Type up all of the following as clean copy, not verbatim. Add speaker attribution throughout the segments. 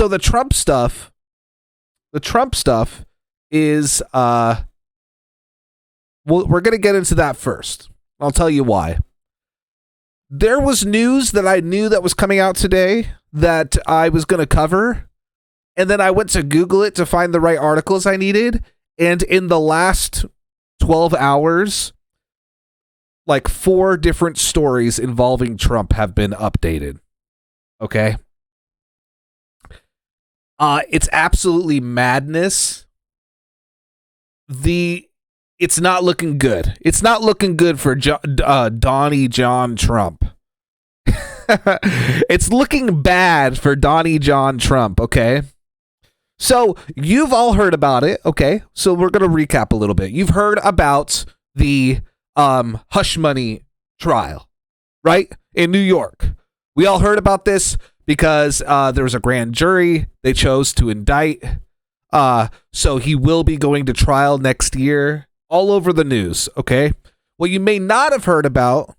Speaker 1: So the Trump stuff is well, we're going to get into that first. I'll tell you why. There was news that I knew that was coming out today that I was going to cover, and then I went to Google it to find the right articles I needed, and in the last 12 hours, like 4 different stories involving Trump have been updated. Okay? It's absolutely madness. It's not looking good. It's not looking good for Donnie John Trump. It's looking bad for Donnie John Trump, okay? So, you've all heard about it, okay? So, we're going to recap a little bit. You've heard about the hush money trial, right? In New York. We all heard about this because there was a grand jury. They chose to indict. So, he will be going to trial next year. All over the news, okay? What you may not have heard about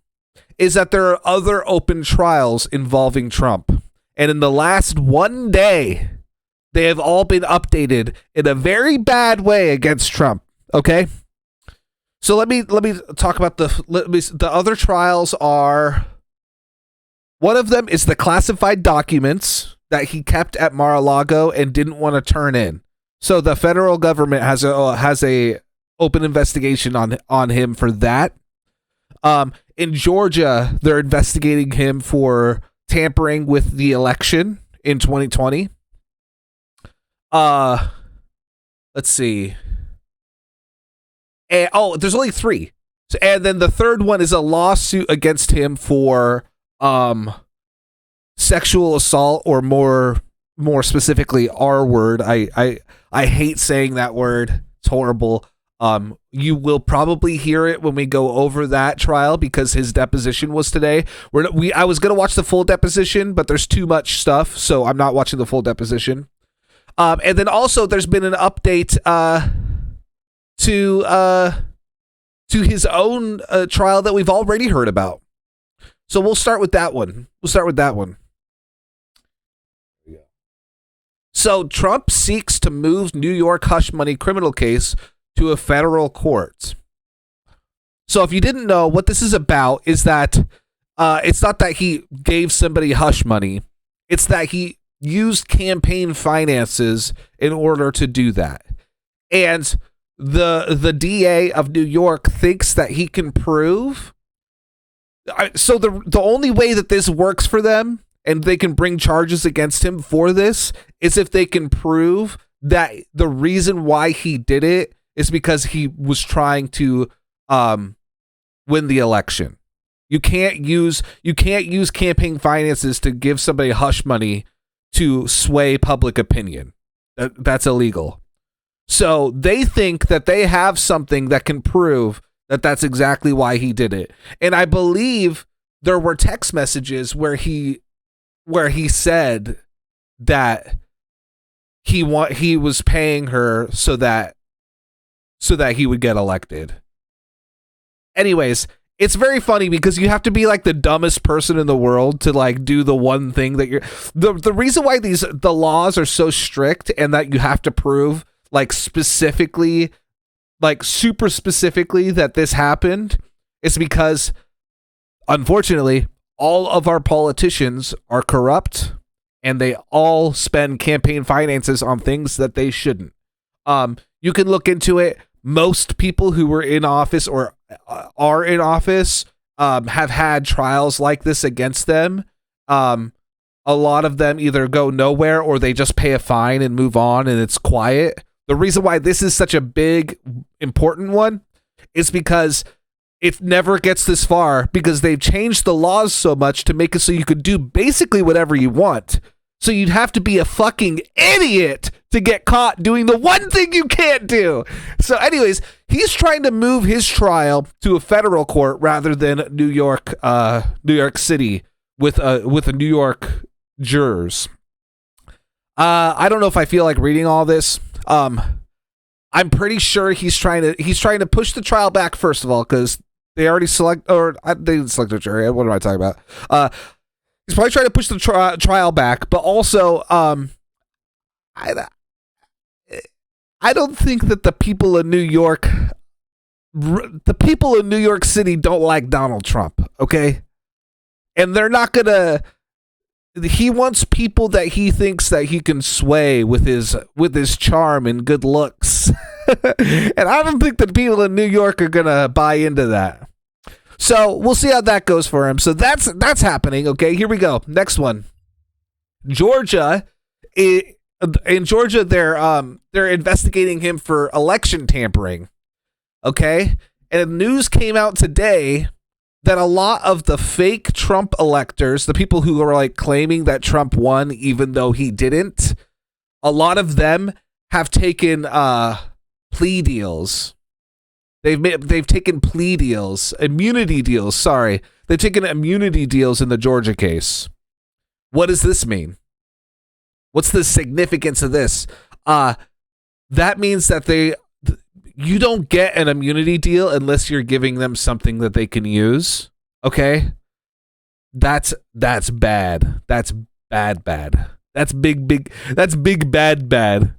Speaker 1: is that there are other open trials involving Trump. And in the last one day, they have all been updated in a very bad way against Trump, okay? So let me talk about the other trials are, one of them is the classified documents that he kept at Mar-a-Lago and didn't want to turn in. So the federal government has a open investigation on him for that. In Georgia, they're investigating him for tampering with the election in 2020. Let's see. There's only 3. And then the third one is a lawsuit against him for sexual assault, or more specifically R word. I hate saying that word. It's horrible. You will probably hear it when we go over that trial because his deposition was today. I was going to watch the full deposition, but there's too much stuff, so I'm not watching the full deposition. And then also there's been an update to his own trial that we've already heard about. So we'll start with that one. So Trump seeks to move New York hush money criminal case to a federal court. So if you didn't know, what this is about is that it's not that he gave somebody hush money. It's that he used campaign finances in order to do that. And the DA of New York thinks that he can prove. So the only way that this works for them and they can bring charges against him for this is if they can prove that the reason why he did it is because he was trying to win the election. You can't use campaign finances to give somebody hush money to sway public opinion. That's illegal. So they think that they have something that can prove that that's exactly why he did it. And I believe there were text messages where he said that he was paying her so that he would get elected. Anyways, it's very funny because you have to be like the dumbest person in the world to like do the one thing that you're the reason why the laws are so strict and that you have to prove like specifically, like super specifically that this happened is because unfortunately all of our politicians are corrupt and they all spend campaign finances on things that they shouldn't. You can look into it. Most people who were in office or are in office have had trials like this against them. A lot of them either go nowhere or they just pay a fine and move on and it's quiet. The reason why this is such a big, important one is because it never gets this far because they've changed the laws so much to make it so you could do basically whatever you want. So you'd have to be a fucking idiot to get caught doing the one thing you can't do. So anyways, he's trying to move his trial to a federal court rather than New York City with a New York jurors. I don't know if I feel like reading all this. I'm pretty sure he's trying to push the trial back first of all because they already they didn't select a jury. What am I talking about? He's probably trying to push the trial back, but also I, I don't think that the people in New York City don't like Donald Trump, okay? And they're not gonna. He wants people that he thinks that he can sway with his charm and good looks, and I don't think that people in New York are gonna buy into that. So we'll see how that goes for him. So that's happening. Okay, here we go. Next one, Georgia. In Georgia, they're investigating him for election tampering. Okay, and news came out today that a lot of the fake Trump electors, the people who are like claiming that Trump won even though he didn't, a lot of them have taken plea deals. They've taken plea deals, immunity deals. Sorry, they've taken immunity deals in the Georgia case. What does this mean? What's the significance of this? That means that you don't get an immunity deal unless you're giving them something that they can use. Okay? That's bad. That's bad. That's big. That's big bad.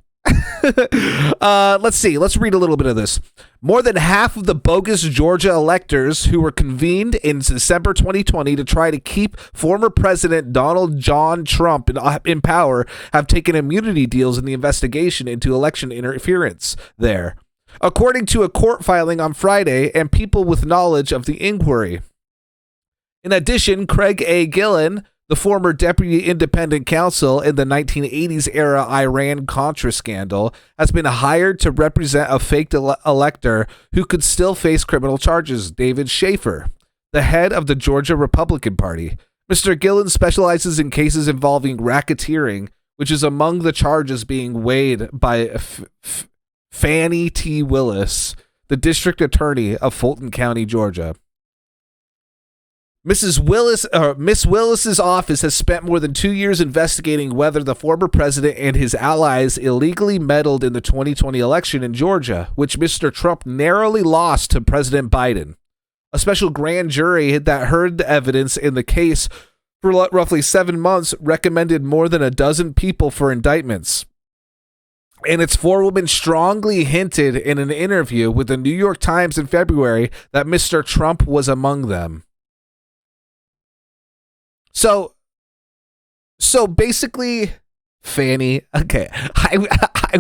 Speaker 1: Let's see. Let's read a little bit of this. More than half of the bogus Georgia electors who were convened in December 2020 to try to keep former President Donald John Trump in power have taken immunity deals in the investigation into election interference there, according to a court filing on Friday and people with knowledge of the inquiry. In addition, Craig A. Gillen, the former deputy independent counsel in the 1980s era Iran-Contra scandal, has been hired to represent a faked elector who could still face criminal charges, David Schaefer, the head of the Georgia Republican Party. Mr. Gillen specializes in cases involving racketeering, which is among the charges being weighed by Fannie T. Willis, the district attorney of Fulton County, Georgia. Miss Willis's office has spent more than 2 years investigating whether the former president and his allies illegally meddled in the 2020 election in Georgia, which Mr. Trump narrowly lost to President Biden. A special grand jury that heard the evidence in the case for roughly 7 months recommended more than a dozen people for indictments. And its forewoman strongly hinted in an interview with the New York Times in February that Mr. Trump was among them. So basically, Fannie. Okay, I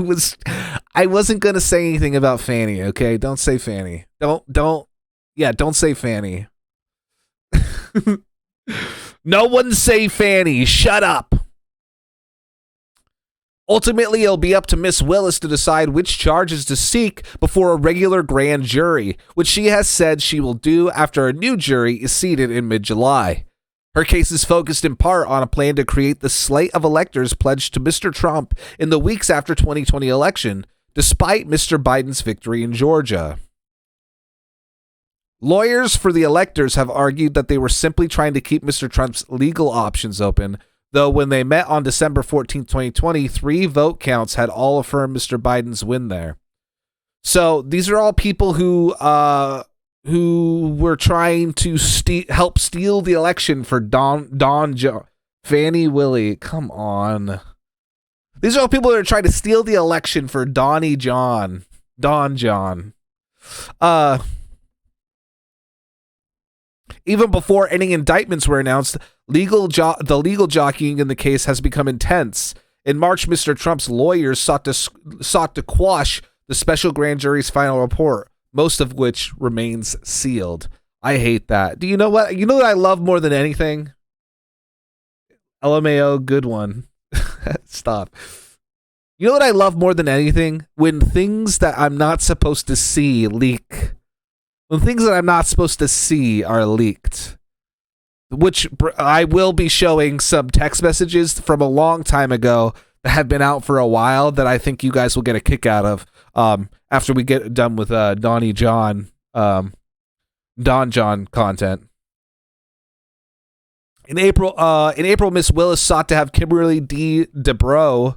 Speaker 1: wasn't gonna say anything about Fannie. Okay, don't say Fannie. Don't say Fannie. No one say Fannie. Shut up. Ultimately, it'll be up to Miss Willis to decide which charges to seek before a regular grand jury, which she has said she will do after a new jury is seated in mid-July. Her case is focused in part on a plan to create the slate of electors pledged to Mr. Trump in the weeks after 2020 election, despite Mr. Biden's victory in Georgia. Lawyers for the electors have argued that they were simply trying to keep Mr. Trump's legal options open, though when they met on December 14, 2020, 3 vote counts had all affirmed Mr. Biden's win there. So these are all people who were trying to help steal the election for Fannie Willie. Come on. These are all people that are trying to steal the election for Don John. Even before any indictments were announced, the legal jockeying in the case has become intense. In March, Mr. Trump's lawyers sought to quash the special grand jury's final report, most of which remains sealed. I hate that. Do you know what? You know what I love more than anything? LMAO, good one. Stop. You know what I love more than anything? When things that I'm not supposed to see leak. When things that I'm not supposed to see are leaked. Which I will be showing some text messages from a long time ago that have been out for a while that I think you guys will get a kick out of after we get done with Don John content. In April, Miss Willis sought to have Kimberly DeBrow,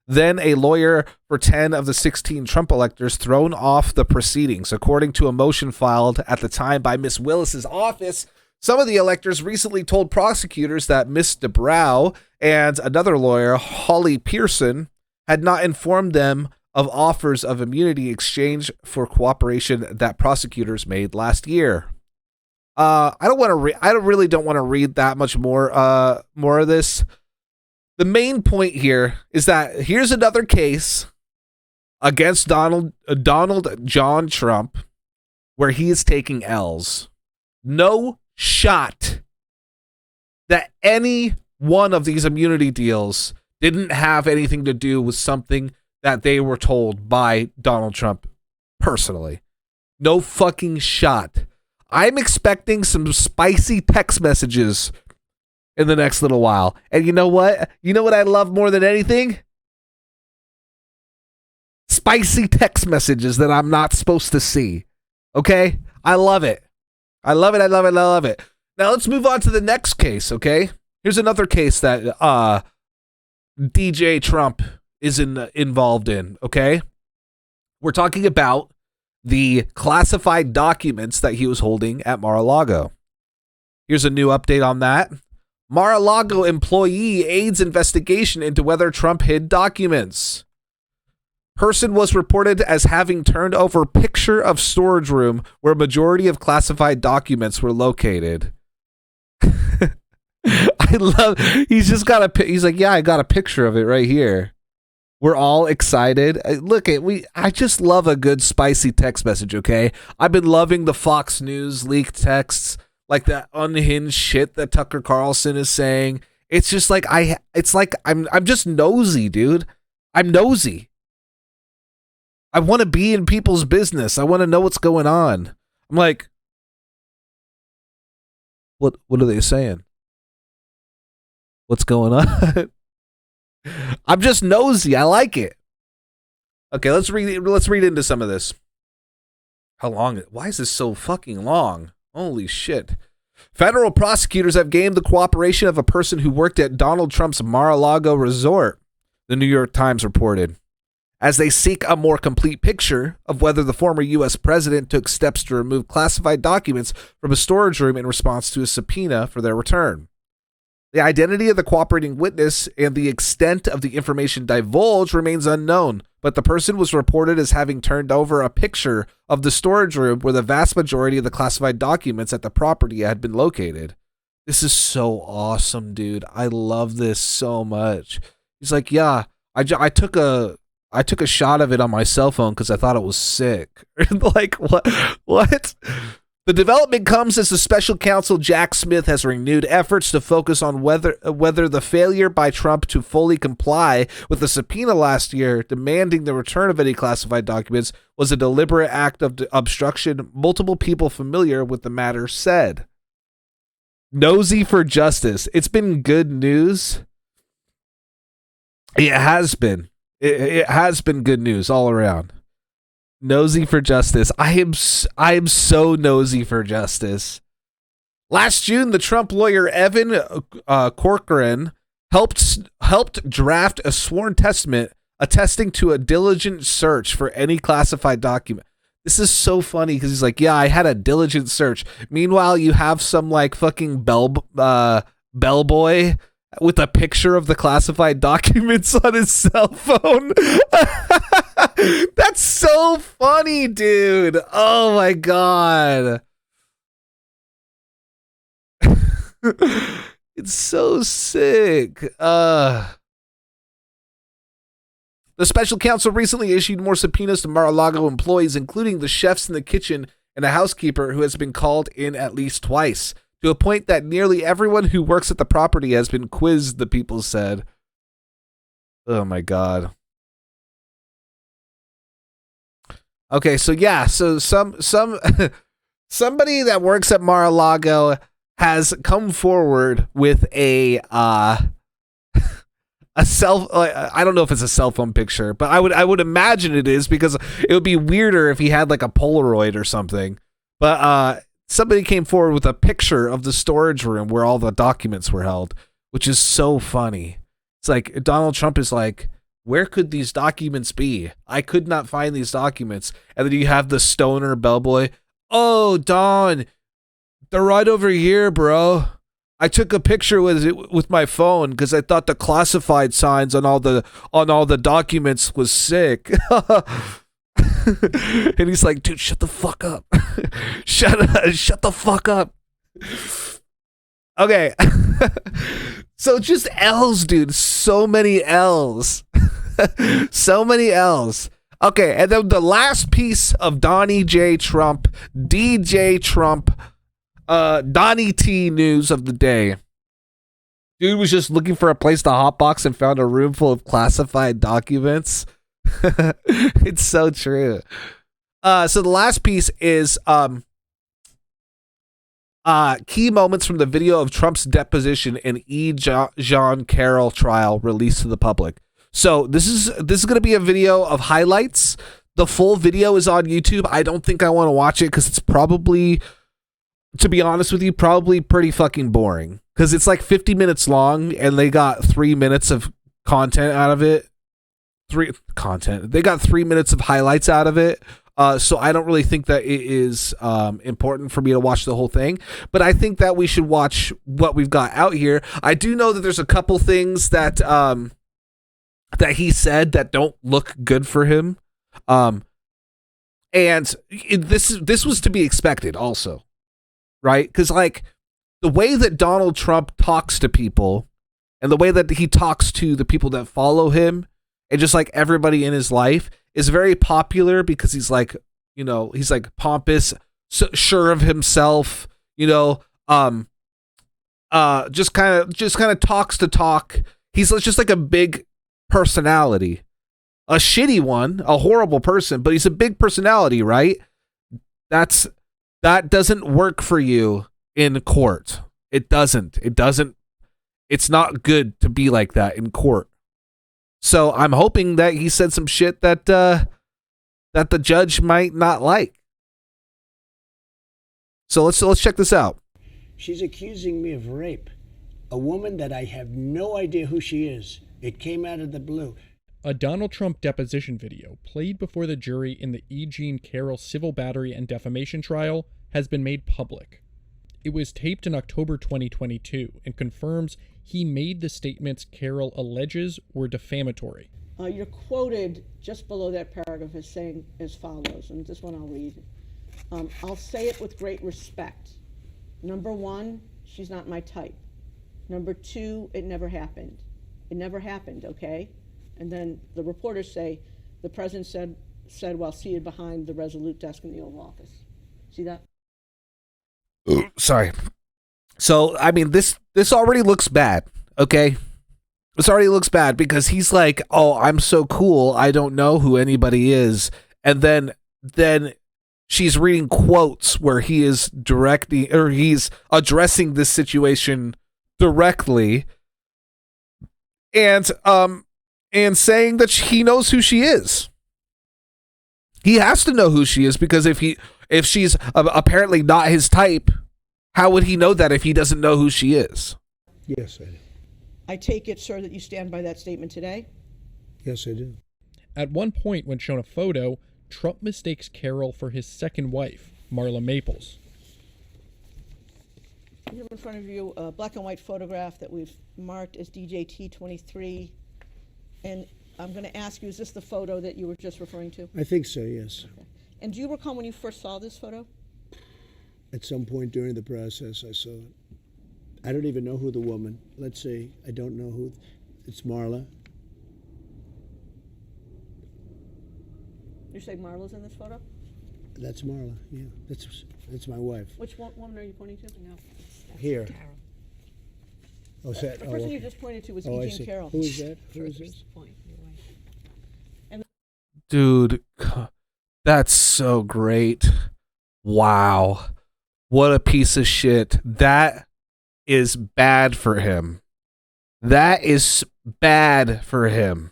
Speaker 1: then a lawyer for 10 of the 16 Trump electors, thrown off the proceedings. According to a motion filed at the time by Miss Willis's office, some of the electors recently told prosecutors that Miss DeBrow and another lawyer, Holly Pearson, had not informed them of offers of immunity in exchange for cooperation that prosecutors made last year. I really don't want to read that much more of this. The main point here is that here's another case against Donald John Trump where he is taking L's. No shot that any one of these immunity deals didn't have anything to do with something that they were told by Donald Trump personally. No fucking shot. I'm expecting some spicy text messages in the next little while. And you know what? You know what I love more than anything? Spicy text messages that I'm not supposed to see. Okay? I love it. I love it. I love it. I love it. Now let's move on to the next case, okay? Here's another case that DJ Trump is involved in, okay? We're talking about the classified documents that he was holding at Mar-a-Lago. Here's a new update on that. Mar-a-Lago employee aids investigation into whether Trump hid documents. Person was reported as having turned over picture of storage room where majority of classified documents were located. I love, he's like, yeah, I got a picture of it right here. We're all excited. I just love a good spicy text message, okay? I've been loving the Fox News leaked texts, like that unhinged shit that Tucker Carlson is saying. It's just like I'm just nosy, dude. I'm nosy. I want to be in people's business. I want to know what's going on. I'm like, what are they saying? What's going on? I'm just nosy. I like it. Okay, let's read into some of this. How long? Why is this so fucking long? Holy shit. Federal prosecutors have gained the cooperation of a person who worked at Donald Trump's Mar-a-Lago resort, the New York Times reported, as they seek a more complete picture of whether the former U.S. president took steps to remove classified documents from a storage room in response to a subpoena for their return. The identity of the cooperating witness and the extent of the information divulged remains unknown, but the person was reported as having turned over a picture of the storage room where the vast majority of the classified documents at the property had been located. This is so awesome, dude. I love this so much. He's like, yeah, I took a shot of it on my cell phone because I thought it was sick. Like, what? The development comes as the special counsel Jack Smith has renewed efforts to focus on whether the failure by Trump to fully comply with the subpoena last year demanding the return of any classified documents was a deliberate act of obstruction, multiple people familiar with the matter said. Nosy for justice. It's been good news. It has been. It has been good news all around. Nosy for justice. I am so nosy for justice. Last June, the Trump lawyer Evan Corcoran helped draft a sworn testament attesting to a diligent search for any classified document. This is so funny because he's like, yeah, I had a diligent search. Meanwhile, you have some like fucking bellboy with a picture of the classified documents on his cell phone. That's so funny, dude. Oh my God. It's so sick. The special counsel recently issued more subpoenas to Mar-a-Lago employees, including the chefs in the kitchen and a housekeeper who has been called in at least twice, to a point that nearly everyone who works at the property has been quizzed, the people said. Oh my God. Okay, so yeah, so somebody that works at Mar-a-Lago has come forward with a cell. I don't know if it's a cell phone picture, but I would imagine it is because it would be weirder if he had like a Polaroid or something. But somebody came forward with a picture of the storage room where all the documents were held, which is so funny. It's like Donald Trump is like, where could these documents be? I could not find these documents. And then you have the stoner bellboy. Oh, Don, they're right over here, bro. I took a picture with my phone because I thought the classified signs on all the documents was sick. And he's like, dude, shut the fuck up. shut the fuck up. Okay. So just L's, dude. So many L's. So many L's. Okay, and then the last piece of Donnie J. Trump, DJ Trump, Donnie T news of the day. Dude was just looking for a place to hotbox and found a room full of classified documents. It's so true. So the last piece is key moments from the video of Trump's deposition in Jean Carroll trial released to the public. So this is going to be a video of highlights. The full video is on YouTube. I don't think I want to watch it because it's probably, to be honest with you, probably pretty fucking boring. Because it's like 50 minutes long and they got 3 minutes of content out of it. They got 3 minutes of highlights out of it. So I don't really think that it is important for me to watch the whole thing. But I think that we should watch what we've got out here. I do know that there's a couple things that that he said that don't look good for him. And this was to be expected also, right? Because like the way that Donald Trump talks to people and the way that he talks to the people that follow him and just like everybody in his life is very popular because he's like, you know, he's like pompous, sure of himself, you know, just kind of talks to talk. He's just like a big personality, a shitty one, a horrible person, but he's a big personality, right? That doesn't work for you in court. It doesn't. It's not good to be like that in court. So I'm hoping that he said some shit that the judge might not like. So let's check this out.
Speaker 2: She's accusing me of rape. A woman that I have no idea who she is. It came out of the blue.
Speaker 3: A Donald Trump deposition video played before the jury in the E. Jean Carroll civil battery and defamation trial has been made public. It was taped in October 2022 and confirms he made the statements Carroll alleges were defamatory.
Speaker 4: You're quoted just below that paragraph as saying as follows, and this one I'll read. I'll say it with great respect. Number one, she's not my type. Number two, it never happened. It never happened, okay? And then the reporters say, the president said while seated behind the Resolute desk in the Oval Office. See that?
Speaker 1: Sorry. So, I mean, this already looks bad, okay? This already looks bad because he's like, oh, I'm so cool, I don't know who anybody is. And then she's reading quotes where he is he's addressing this situation directly and saying that he knows who she is. He has to know who she is because if she's apparently not his type, how would he know that if he doesn't know who she is?
Speaker 2: Yes, I do.
Speaker 4: I take it, sir, that you stand by that statement today?
Speaker 2: Yes, I do.
Speaker 3: At one point, when shown a photo, Trump mistakes Carroll for his second wife, Marla Maples.
Speaker 4: You have in front of you a black and white photograph that we've marked as DJT23. And I'm going to ask you, is this the photo that you were just referring to?
Speaker 2: I think so, yes.
Speaker 4: Okay. And do you recall when you first saw this photo?
Speaker 2: At some point during the process, I saw it. I don't even know who the woman. Let's see. I don't know who. It's Marla.
Speaker 4: You say Marla's in this photo?
Speaker 2: That's Marla. Yeah, that's my wife.
Speaker 4: Which woman are you pointing to? No, that's
Speaker 2: Here.
Speaker 4: Carroll.
Speaker 2: Oh, is that?
Speaker 4: The person you just pointed to was
Speaker 2: I
Speaker 4: E. Jean
Speaker 2: see.
Speaker 4: Carroll.
Speaker 2: Who is that? Who is this?
Speaker 1: Dude, that's so great. Wow. What a piece of shit. That is bad for him. That is bad for him.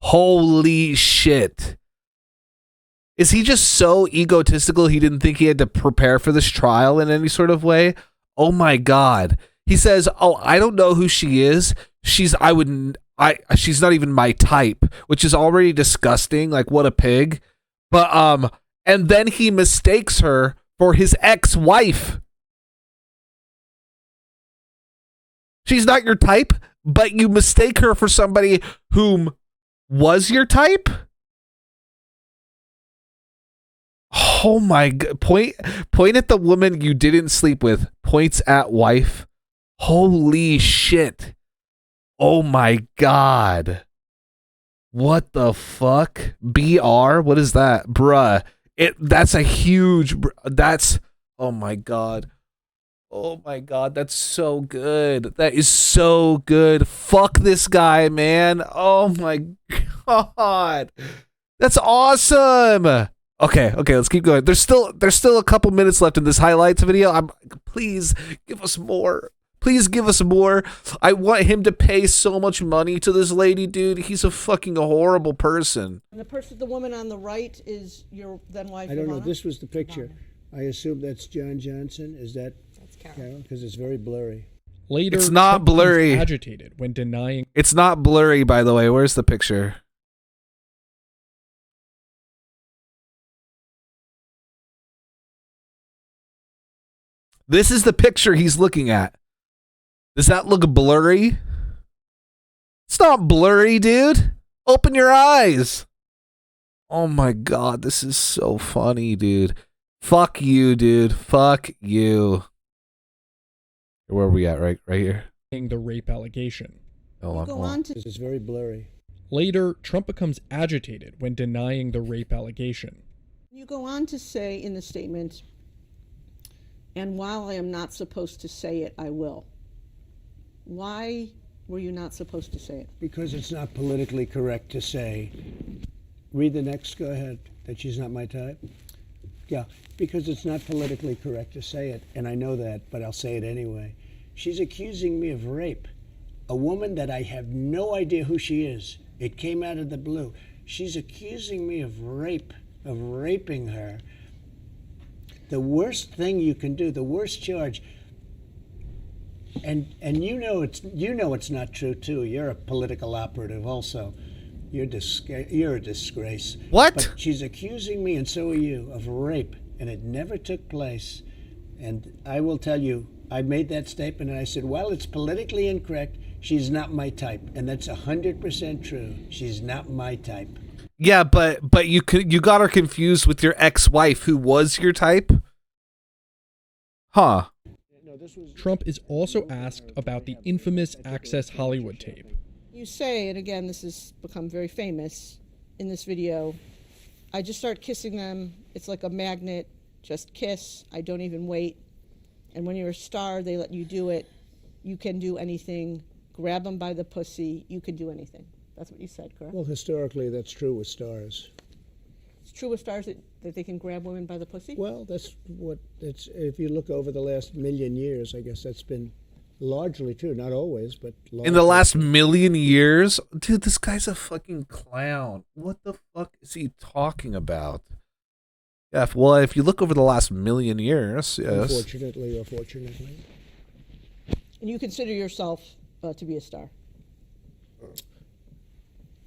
Speaker 1: Holy shit. Is he just so egotistical he didn't think he had to prepare for this trial in any sort of way? Oh my God. He says, oh, I don't know who she is. She's not even my type, which is already disgusting. Like, what a pig. But, and then he mistakes her for his ex-wife. She's not your type, but you mistake her for somebody whom was your type? Oh my god. Point at the woman you didn't sleep with. Points at wife. Holy shit. Oh my god. What the fuck? BR? What is that? Bruh. That's a huge that's oh my god. Oh my god, that's so good. That is so good. Fuck this guy, man. Oh my god. That's awesome. Okay, let's keep going. There's still a couple minutes left in this highlights video. Please give us more. Please give us more. I want him to pay so much money to this lady, dude. He's a fucking horrible person.
Speaker 4: And the woman on the right is your then wife.
Speaker 2: I don't know.
Speaker 4: Ivana?
Speaker 2: This was the picture. I assume that's John Johnson. Is that
Speaker 4: That's Carroll.
Speaker 2: Carroll? Because it's very blurry.
Speaker 3: Later,
Speaker 1: It's not
Speaker 3: Trump becomes
Speaker 1: blurry.
Speaker 3: agitated when denying
Speaker 1: It's not blurry, by the way. Where's the picture? This is the picture he's looking at. Does that look blurry? It's not blurry, dude. Open your eyes. Oh my god, this is so funny, dude. Fuck you, dude. Fuck you. Where are we at? Right here.
Speaker 3: the rape allegation.
Speaker 4: Go on to
Speaker 2: This is very blurry.
Speaker 3: Later, Trump becomes agitated when denying the rape allegation.
Speaker 4: You go on to say in the statement, and while I am not supposed to say it, I will. Why were you not supposed to say it?
Speaker 2: Because it's not politically correct to say. Read the next, go ahead. That she's not my type? Yeah, because it's not politically correct to say it, and I know that, but I'll say it anyway. She's accusing me of rape. A woman that I have no idea who she is. It came out of the blue. She's accusing me of rape, of raping her. The worst thing you can do, the worst charge, and you know it's not true too. You're a political operative also. You're a disgrace.
Speaker 1: What?
Speaker 2: But she's accusing me, and so are you, of rape, and it never took place. And I will tell you, I made that statement, and I said, well, it's politically incorrect. She's not my type, and that's 100% true. She's not my type.
Speaker 1: Yeah, but you got her confused with your ex-wife who was your type? Huh.
Speaker 3: Trump is also asked about the infamous Access Hollywood tape.
Speaker 4: You say, and again, this has become very famous in this video, I just start kissing them. It's like a magnet. Just kiss. I don't even wait. And when you're a star, they let you do it. You can do anything. Grab them by the pussy. You can do anything. That's what you said, correct?
Speaker 2: Well, historically, that's true with stars.
Speaker 4: It's true with stars that they can grab women by the pussy?
Speaker 2: Well, that's what it's. If you look over the last million years, I guess that's been largely true. Not always, but largely.
Speaker 1: In the last million years? Dude, this guy's a fucking clown. What the fuck is he talking about? Yeah, well, if you look over the last million years, yes.
Speaker 2: Unfortunately or fortunately.
Speaker 4: And you consider yourself to be a star?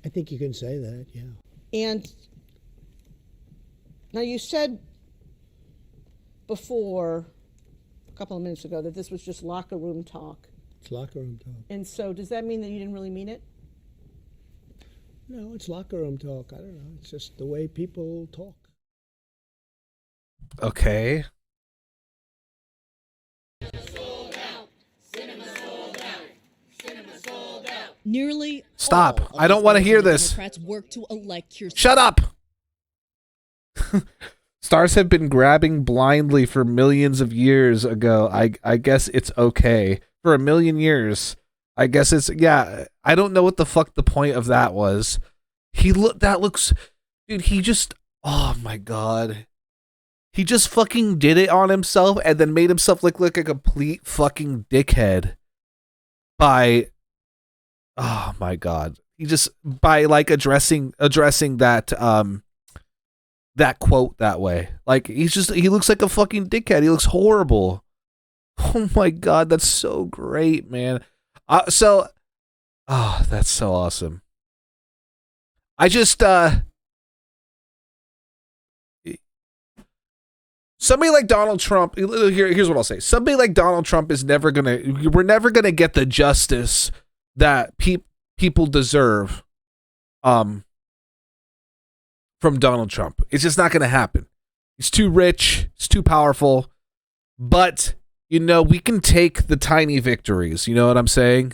Speaker 2: I think you can say that, yeah.
Speaker 4: And now you said before, a couple of minutes ago, that this was just locker room talk.
Speaker 2: It's locker room talk.
Speaker 4: And so does that mean that you didn't really mean it?
Speaker 2: No, it's locker room talk. I don't know. It's just the way people talk.
Speaker 1: Okay.
Speaker 5: Nearly
Speaker 1: Stop.
Speaker 5: all of
Speaker 1: I don't
Speaker 5: the
Speaker 1: want to hear
Speaker 5: Republican
Speaker 1: this.
Speaker 5: Democrats work to elect your
Speaker 1: Shut up! Stars have been grabbing blindly for millions of years ago. I guess it's okay. For a million years. I guess it's, yeah, I don't know what the fuck the point of that was. Dude, he just, oh my god. He just fucking did it on himself and then made himself look like a complete fucking dickhead by, oh my god. He just, by like addressing that, that quote that way. Like, he looks like a fucking dickhead. He looks horrible. Oh my god, that's so great, man. That's so awesome. I just, somebody like Donald Trump, here's what I'll say. Somebody like Donald Trump is we're never going to get the justice that people deserve from Donald Trump. It's just not going to happen. He's too rich. He's too powerful. But, we can take the tiny victories. You know what I'm saying?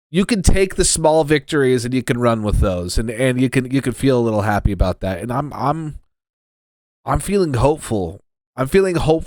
Speaker 1: You can take the small victories and you can run with those, and you can feel a little happy about that. And I'm feeling hopeful. I'm feeling hopeful